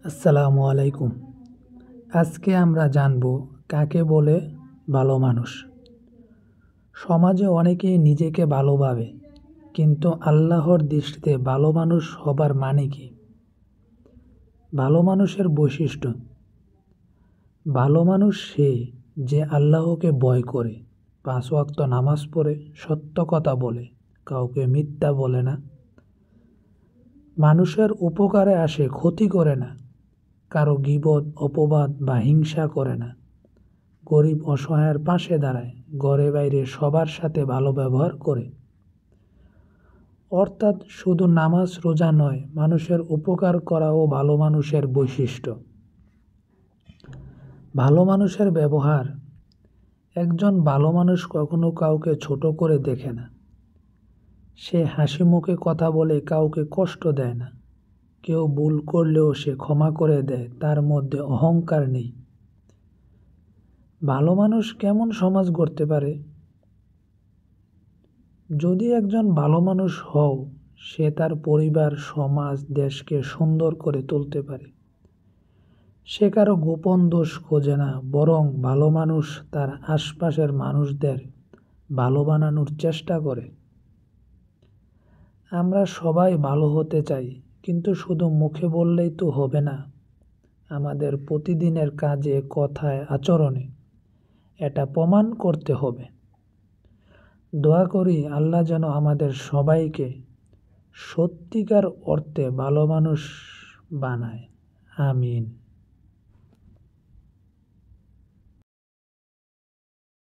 আসসালামু আলাইকুম। আজকে আমরা জানব কাকে বলে ভালো মানুষ। সমাজে অনেকেই নিজেকে ভালো ভাবে, কিন্তু আল্লাহর দৃষ্টিতে ভালো মানুষ হবার মানে কি? ভালো মানুষের বৈশিষ্ট্য: ভালো মানুষ সে যে আল্লাহকে ভয় করে, 5 ওয়াক্ত নামাজ পড়ে, সত্য কথা বলে, কাউকে মিথ্যা বলে না, মানুষের উপকারে আসে, ক্ষতি করে না, কারো গীবত, অপবাদ বা হিংসা করে না, গরিব অসহায়ের পাশে দাঁড়ায়, ঘরে বাইরে সবার সাথে ভালো ব্যবহার করে। অর্থাৎ শুধু নামাজ রোজা নয়, মানুষের উপকার করাও ভালো মানুষের বৈশিষ্ট্য। ভালো মানুষের ব্যবহার: একজন ভালো মানুষ কখনো কাউকে ছোট করে দেখে না। সে হাসি মুখে কথা বলে, কাউকে কষ্ট দেয় না। কেউ ভুল করলেও সে ক্ষমা করে দেয়, তার মধ্যে অহংকার নেই। ভালো মানুষ কেমন সমাজ গড়তে পারে? যদি একজন ভালো মানুষ হও, সে তার পরিবার, সমাজ, দেশকে সুন্দর করে তুলতে পারে। সে কারো গোপন দোষ খোঁজে না, বরং ভালো মানুষ তার আশপাশের মানুষদের ভালো বানানোর চেষ্টা করে। আমরা সবাই ভালো হতে চাই, কিন্তু শুধু মুখে বললেই তো হবে না। আমাদের প্রতিদিনের কাজে, কথায়, আচরণে এটা প্রমাণ করতে হবে। দোয়া করি আল্লাহ যেন আমাদের সবাইকে সত্যিকার অর্থে ভালো মানুষ বানায়। আমিন।